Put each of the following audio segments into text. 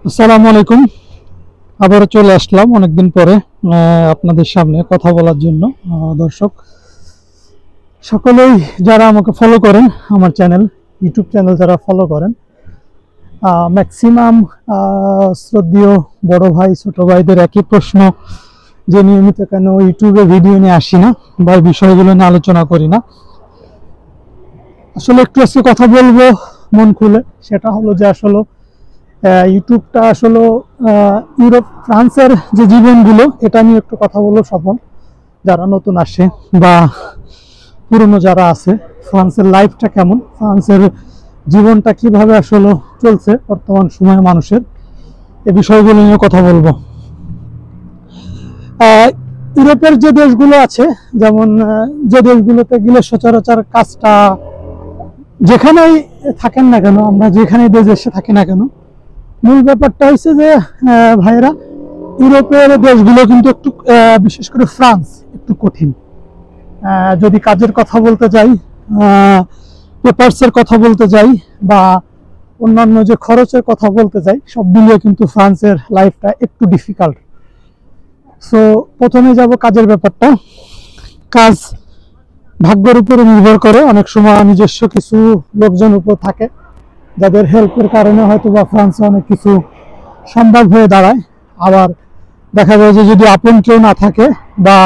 আসসালামু আলাইকুম। আবারও চলে আসলাম অনেকদিন পরে আপনাদের সামনে কথা বলার জন্য। দর্শক সকলেই যারা আমাকে ফলো করেন, আমার চ্যানেল, ইউটিউব চ্যানেল যারা ফলো করেন, ম্যাক্সিমাম শ্রদ্ধেয় বড় ভাই ছোট ভাইদের একই প্রশ্ন যে নিয়মিত কেন ইউটিউবে ভিডিও নিয়ে আসি না বা বিষয়গুলো নিয়ে আলোচনা করি না। আসলে একটু আজকে কথা বলবো মন খুলে। সেটা হলো যে আসলে ইউটিউবটা আসলে ইউরোপ ফ্রান্সের যে জীবনগুলো এটা নিয়ে একটু কথা বলবো। স্বপন যারা নতুন আসে বা পুরনো যারা আছে, ফ্রান্সের লাইফটা কেমন, ফ্রান্সের জীবনটা কিভাবে আসলে চলছে বর্তমান সময়ে মানুষের, এই বিষয়গুলো নিয়ে কথা বলবো। ইউরোপের যে দেশগুলো আছে, যেমন যে দেশগুলোতে গেলে সচরাচর কাজটা যেখানেই থাকেন না কেন, আমরা যেখানেই দেশে থাকি না কেন, মূল ব্যাপারটা হচ্ছে যে ভাইরা ইউরোপের দেশগুলো কিন্তু একটু বিশেষ করে ফ্রান্স একটু কঠিন। যদি কাজের কথা বলতে যাই, পেপারসের কথা বলতে যাই বা অন্যান্য যে খরচের কথা বলতে যাই, সব মিলিয়ে কিন্তু ফ্রান্সের লাইফটা একটু ডিফিকাল্ট। সো প্রথমে যাব কাজের ব্যাপারটা। কাজ ভাগ্যের উপরে নির্ভর করে, অনেক সময় নিজস্ব কিছু লোকজন উপর থাকে যাদের হেল্পের কারণে হয়তো বা ফ্রান্সে অনেক কিছু সম্ভব হয়ে দাঁড়ায়। আবার দেখা যায় যে যদি আপন কেউ না থাকে বা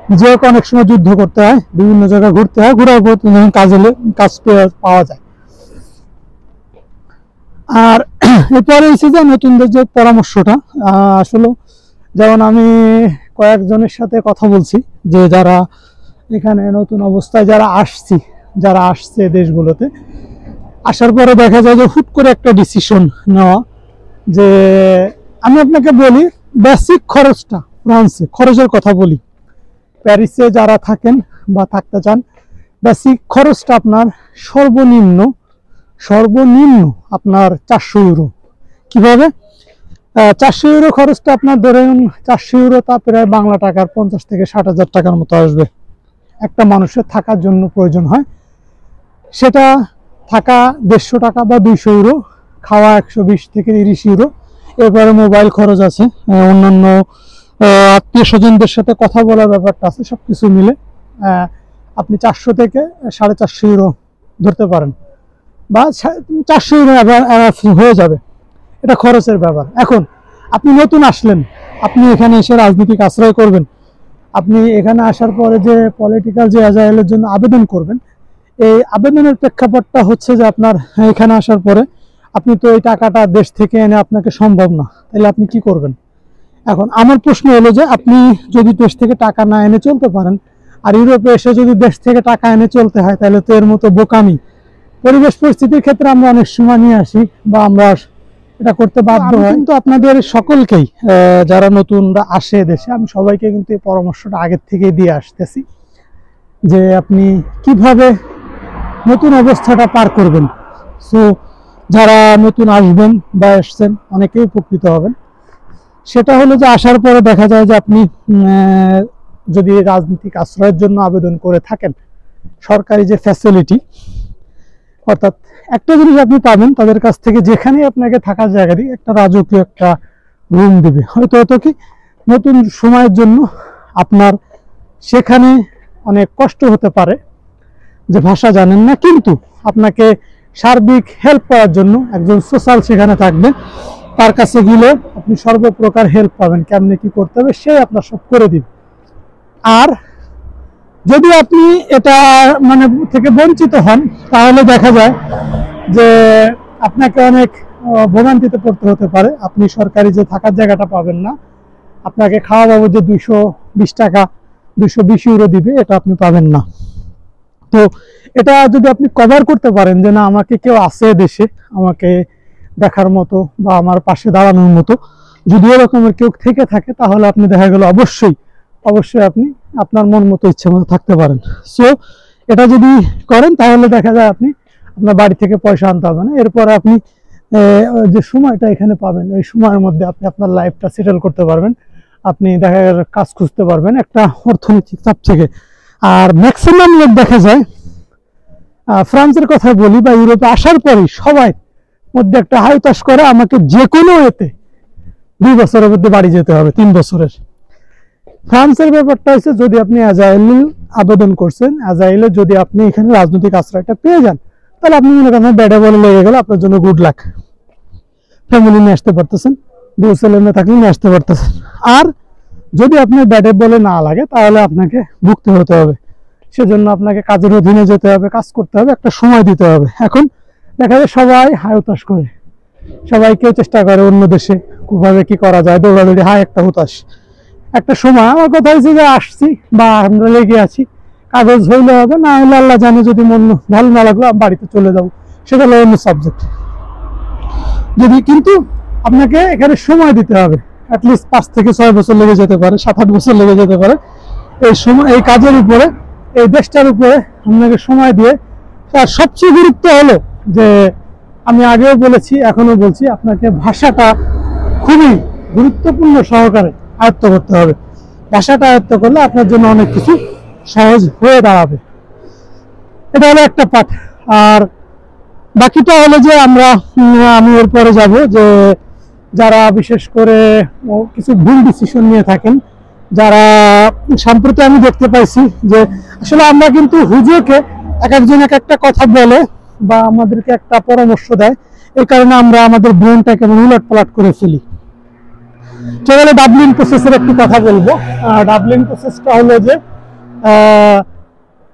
নিজেকে অনেক সময় যুদ্ধ করতে হয়, বিভিন্ন জায়গায় ঘুরতে হয়, ঘোরার পর কাজ পাওয়া যায়। আর এরপরে হচ্ছে যে নতুনদের যে পরামর্শটা, আসলে যেমন আমি কয়েকজনের সাথে কথা বলছি যে যারা এখানে নতুন অবস্থায় যারা আসছে দেশগুলোতে, আসার পরে দেখা যায় যে হুট করে একটা ডিসিশন নেওয়া যে আমি আপনাকে বলি বেসিক খরচটা, ফ্রান্সে খরচের কথা বলি। প্যারিসে যারা থাকেন বা থাকতে চান, বেসিক খরচটা আপনার সর্বনিম্ন আপনার 400 ইউরো। কিভাবে 400 ইউরো খরচটা আপনার ধরেন 400 ইউরো তা প্রায় বাংলা টাকার 50 থেকে 60,000 টাকার মতো আসবে। একটা মানুষের থাকার জন্য প্রয়োজন হয়, সেটা থাকা 150 টাকা বা 200 ইউরো, খাওয়া 120 থেকে 30 ইউরো, এরপরে মোবাইল খরচ আছে, অন্যান্য আত্মীয় স্বজনদের সাথে কথা বলার ব্যাপারটা আছে, সবকিছু মিলে আপনি 400 থেকে 450 ইউরো ধরতে পারেন বা 400 ইউরো হয়ে যাবে। এটা খরচের ব্যাপার। এখন আপনি নতুন আসলেন, আপনি এখানে এসে রাজনৈতিক আশ্রয় করবেন, আপনি এখানে আসার পরে যে পলিটিক্যাল যে অ্যাজাইলের জন্য আবেদন করবেন, এই আবেদনের প্রেক্ষাপটটা হচ্ছে যে আপনার এখানে আসার পরে আপনি তো এই টাকাটা দেশ থেকে এনে আপনাকে সম্ভব না, তাহলে আপনি কি করবেন? এখন আমার প্রশ্ন হলো যে আপনি যদি দেশ থেকে টাকা না এনে চলতে পারেন, আর ইউরোপে এসে যদি দেশ থেকে টাকা এনে চলতে হয়, তাহলে তো এর মতো বোকামি পরিবেশ পরিস্থিতির ক্ষেত্রে আমরা অনেক সময় নিয়ে আসি বা আমরা এটা করতে বাধ্য হই। কিন্তু আপনাদের সকলকেই, যারা নতুনরা আসে দেশে, আমি সবাইকে কিন্তু এই পরামর্শটা আগের থেকেই দিয়ে আসতেছি যে আপনি কিভাবে নতুন অবস্থাটা পার করবেন। সো যারা নতুন আসবেন বা এসছেন অনেকেই উপকৃত হবেন। সেটা হলো যে আসার পরে দেখা যায় যে আপনি যদি রাজনৈতিক আশ্রয়ের জন্য আবেদন করে থাকেন, সরকারি যে ফ্যাসিলিটি, অর্থাৎ একটা জিনিস আপনি পাবেন তাদের কাছ থেকে, যেখানে আপনাকে থাকার জায়গা দিয়ে একটা রাজকীয় একটা রুম দিবে। হয়তো কি নতুন সময়ের জন্য আপনার সেখানে অনেক কষ্ট হতে পারে যে ভাষা জানেন না, কিন্তু আপনাকে সার্বিক হেল্প করার জন্য একজন সোশ্যাল সেখানে থাকবে, তার কাছে গেলে আপনি সর্বপ্রকার হেল্প পাবেন, কেমনে কি করতে হবে সে আপনার সব করে দিবে। আর যদি আপনি এটা মানে থেকে বঞ্চিত হন, তাহলে দেখা যায় যে আপনাকে অনেক ভোগান্তিতে পড়তে হতে পারে। আপনি সরকারি যে থাকার জায়গাটা পাবেন না, আপনাকে খাওয়া বাবদ যে 220 টাকা 220 ইউরো দিবে, এটা আপনি পাবেন না। তো এটা যদি আপনি কভার করতে পারেন যে না, আমাকে কেউ আছে দেশে আমাকে দেখার মতো বা আমার পাশে দাঁড়ানোর মতো, যদি এরকমের কেউ থেকে থাকে, তাহলে আপনি দেখা গেল অবশ্যই আপনি আপনার মন মতো ইচ্ছা মতো থাকতে পারেন। সো এটা যদি করেন, তাহলে দেখা যায় আপনি আপনার বাড়ি থেকে পয়সা আনতে হবে না। এরপরে আপনি যে সময়টা এখানে পাবেন, এই সময়ের মধ্যে আপনি আপনার লাইফটা সেটেল করতে পারবেন, আপনি দেখা গেল কাজ খুঁজতে পারবেন একটা অর্থনৈতিক চাপ থেকে। আর ম্যাক্সিমাম লোক দেখা যায়, ফ্রান্সের কথা বলি বা ইউরোপে আসার পরে সবাই মধ্যে একটা হাইতাশ করে, আমাকে যে কোনো এতে 2 বছরের মধ্যে বাড়ি যেতে হবে, 3 বছরের। ফ্রান্সের ব্যাপারটা হচ্ছে, যদি আপনি অ্যাজাইল আবেদন করছেন, অ্যাজাইলে যদি আপনি এখানে রাজনৈতিক আশ্রয়টা পেয়ে যান, তাহলে আপনি মনে করেন ব্যাডে বলে লেগে গেলে আপনার জন্য গুড লাক, ফ্যামিলি নিয়ে আসতে পারতেছেন, 2 ছেলে মেয়ে থাকলে নিয়ে আসতে পারতেছেন। আর যদি আপনার ব্যাডে বলে না লাগে, তাহলে আপনাকে ভুগতে হতে হবে, সেজন্য আপনাকে কাজের অধীনে যেতে হবে, কাজ করতে হবে, একটা সময় দিতে হবে। এখন দেখা যায় সবাই হায় হতাশ করে, সবাই কেউ চেষ্টা করে অন্য দেশে কিভাবে কি করা যায়, দৌড়াদৌড়ি, হায় একটা হতাশ। একটা সময় আমার কথা হয়েছে যে আসছি বা আমরা লেগে আছি, কাগজ হইলে হবে, না হলে আল্লাহ জানে, যদি মন ভালো না লাগলো বাড়িতে চলে যাবো, সেটা হলো অন্য সাবজেক্ট। যদি কিন্তু আপনাকে এখানে সময় দিতে হবে, অ্যাটলিস্ট 5 থেকে 6 বছর লেগে যেতে পারে, 7-8 বছর লেগে যেতে পারে। এই সময়, এই কাজের উপরে, এই দেশটার উপরে আপনাকে সময় দিয়ে। আর সবচেয়ে গুরুত্ব হলো যে, আমি আগেও বলেছি এখনো বলছি, আপনাকে ভাষাটা খুবই গুরুত্বপূর্ণ সহকারে আয়ত্ত করতে হবে। ভাষাটা আয়ত্ত করলে আপনার জন্য অনেক কিছু সহজ হয়ে দাঁড়াবে। এটা হলো একটা পাঠ। আর বাকিটা হলো যে আমি এরপরে যাব যে, যারা বিশেষ করে কিছু ভুল ডিসিশন নিয়ে থাকেন, যারা সম্প্রতি আমি দেখতে পাইছি যে আসলে আমরা কিন্তু হুজুরকে এক একজন এক একটা কথা বলে বা আমাদেরকে একটা পরামর্শ দেয়, এই কারণে আমরা আমাদের ব্রেনটাকে উলট পালট করে ফেলি। চলে ডাবলিন প্রসেসের একটু কথা বলবো। ডাবলিন প্রসেসটা হলো যে,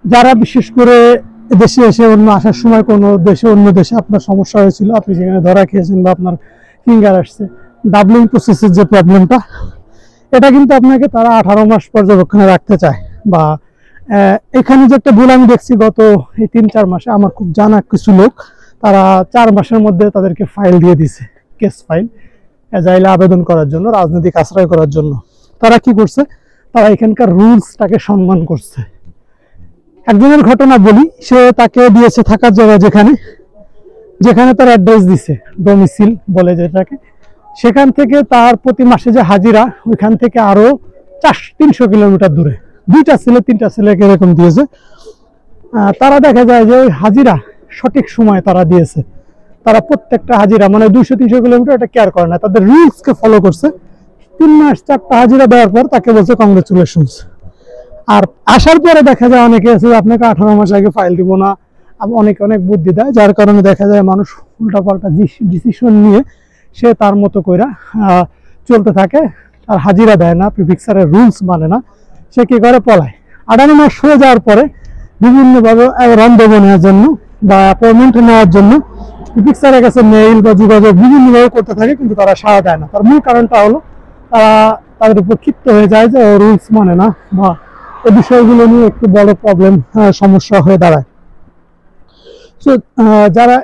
যারা বিশেষ করে দেশে এসে আসার সময় কোনো দেশে অন্য দেশে আপনার সমস্যা হয়েছিল, আপনি সেখানে ধরা খেয়েছেন বা আপনার ফিঙ্গার আসছে, ডাবলিন প্রসেসের যে প্রবলেমটা, এটা কিন্তু আপনাকে তারা 18 মাস পর্যবেক্ষণে রাখতে চায়। বা এখানে যে একটা ভুল আমি দেখছি গত এই 3-4 মাসে, আমার খুব জানা কিছু লোক, তারা 4 মাসের মধ্যে তাদেরকে ফাইল দিয়ে দিছে, কেস ফাইল, অ্যাজাইলে আবেদন করার জন্য, রাজনৈতিক আশ্রয় করার জন্য। তারা কি করছে, তারা এখানকার রুলসটাকে সম্মান করছে। একজনের ঘটনা বলি, সে তাকে দিয়েছে থাকার জায়গা, যেখানে তার অ্যাড্রেস দিছে, ডোমিসিল বলে যেটাকে, সেখান থেকে তার প্রতি মাসে যে হাজিরা, ওইখান থেকে আরো 300 কিলোমিটার দূরে 2টা ছেলে 3টা ছেলেকে এরকম দিয়েছে। তারা দেখা যায় যে ওই হাজিরা সঠিক সময় তারা দিয়েছে, তারা প্রত্যেকটা হাজিরা মানে 200-300 কিলোমিটার এটা কেয়ার করে না, তাদের রুলসকে ফলো করছে। 3 মাস 4টা হাজিরা দেওয়ার পর তাকে বলছে কংগ্রেচুলেশনস। আর আসার পরে দেখা যায় অনেকে আছে আপনাকে 18 মাস আগে ফাইল দিব না, অনেক বুদ্ধি দেয়, যার কারণে দেখা যায় মানুষ উল্টাপাল্টা ডিসিশন নিয়ে সে তার মতো কইরা চলতে থাকে, আর হাজিরা দেয় না, প্রিফিক্সারের রুলস মানে না, সে কি করে পলায়। 18 মাস হয়ে যাওয়ার পরে বিভিন্নভাবে রন্ধন নেওয়ার জন্য বা অ্যাপয়েন্টমেন্ট নেওয়ার জন্য প্রিফিক্সারের কাছে মেইল বা যোগাযোগ বিভিন্নভাবে করতে থাকে, কিন্তু তারা সাড়া দেয় না। তার মূল কারণটা হলো তাদের উপর ক্ষিপ্ত হয়ে যায় যে রুলস মানে না, বা এই বিষয়গুলো নিয়ে একটু বড় প্রবলেম, সমস্যা হয়ে দাঁড়ায়। সো যারা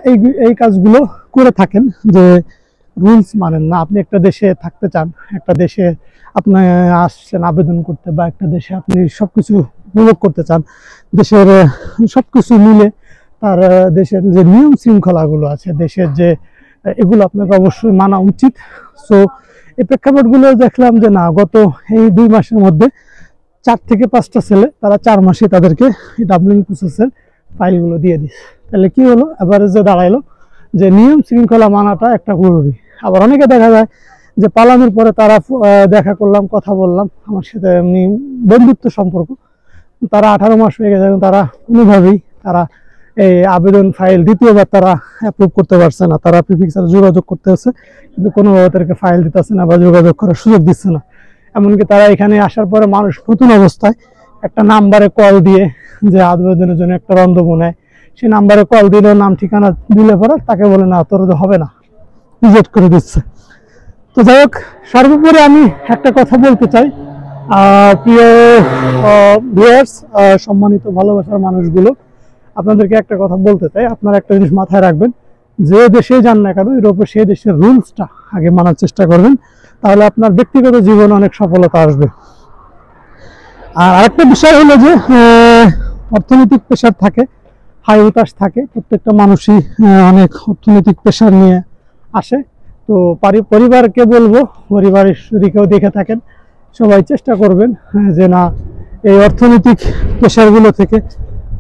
এই কাজগুলো করে থাকেন, যে রুলস মানেন না, আপনি একটা দেশে থাকতে চান, একটা দেশে আপনি আসছেন আবেদন করতে, বা একটা দেশে আপনি সবকিছু উপভোগ করতে চান, দেশের সবকিছু মিলে তার দেশের যে নিয়ম শৃঙ্খলাগুলো আছে, দেশের যে এগুলো আপনাকে অবশ্যই মানা উচিত। সো এই প্রেক্ষাপটগুলো দেখলাম যে না, গত এই 2 মাসের মধ্যে 4 থেকে 5টা ছেলে, তারা 4 মাসে তাদেরকে এই ডাবলিন প্রসেসের ফাইলগুলো দিয়ে দিচ্ছে। তাহলে কি হলো, এভারেজে দাঁড়াইলো যে নিয়ম শৃঙ্খলা মানাটা একটা জরুরি। আবার অনেকে দেখা যায় যে পালানোর পরে তারা দেখা করলাম, কথা বললাম, আমার সাথে এমনি বন্ধুত্ব সম্পর্ক, তারা 18 মাস হয়ে গেছে, তারা কোনোভাবেই তারা এই আবেদন ফাইল দ্বিতীয়বার তারা অ্যাপ্রুভ করতে পারছে না। তারা প্রিফিক্সারে যোগাযোগ করতে হচ্ছে, কিন্তু কোনোভাবে তাদেরকে ফাইল দিতেছে না বা যোগাযোগ করার সুযোগ দিচ্ছে না। এমনকি তারা এখানে আসার পরে মানুষ নতুন অবস্থায় একটা নাম্বারে কল দিয়ে, যে আবেদনের জন্য একটা রন্ধন নেয়, সেই নাম্বারে কল দিলেও নাম ঠিকানা দিলে পরে তাকে বলে না, তোর হবে না, রিজেক্ট করে দিচ্ছে। তো যাই হোক, সর্বোপরি আমি একটা কথা বলতে চাই, প্রিয় ভিউয়ার্স, সম্মানিত ভালোবাসার মানুষগুলো, আপনাদেরকে একটা কথা বলতে চাই। আপনারা একটা জিনিস মাথায় রাখবেন, যে দেশে যান না কেন, ইউরোপে সেই দেশের রুলসটা আগে মানার চেষ্টা করবেন, তাহলে আপনার ব্যক্তিগত জীবনে অনেক সফলতা আসবে। আর আরেকটা বিষয় হলো যে, অর্থনৈতিক প্রেশার থাকে, হাই হতাশ থাকে, প্রত্যেকটা মানুষই অনেক অর্থনৈতিক প্রেশার নিয়ে আসে। তো পরিবারকে বলবো, পরিবারের যদি কেউ দেখে থাকেন, সবাই চেষ্টা করবেন যে না, এই অর্থনৈতিক প্রেশারগুলো থেকে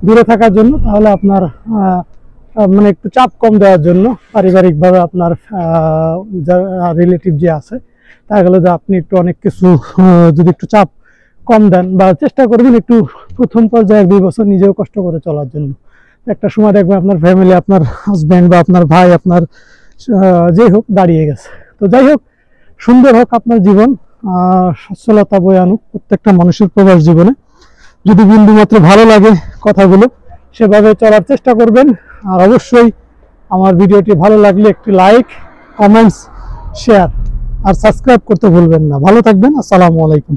দূরে থাকার জন্য। তাহলে আপনার মানে একটু চাপ কম দেওয়ার জন্য পারিবারিকভাবে আপনার রিলেটিভ যে আছে দেখা গেল যে আপনি একটু অনেক কিছু যদি একটু চাপ কম দেন বা চেষ্টা করবেন একটু প্রথম পর্যায়ে 2 বছর নিজেও কষ্ট করে চলার জন্য, একটা সময় দেখবেন আপনার ফ্যামিলি, আপনার হাজব্যান্ড বা আপনার ভাই, আপনার যেই হোক দাঁড়িয়ে গেছে। তো যাই হোক, সুন্দর হোক আপনার জীবন, সচ্ছলতা বয়ে আনুক প্রত্যেকটা মানুষের প্রবাস জীবনে। যদি বিন্দুমাত্র ভালো লাগে কথাগুলো, সেভাবে চলার চেষ্টা করবেন। আর অবশ্যই আমার ভিডিওটি ভালো লাগলে একটি লাইক, কমেন্টস, শেয়ার আর সাবস্ক্রাইব করতে ভুলবেন না। ভালো থাকবেন। আসসালামু আলাইকুম।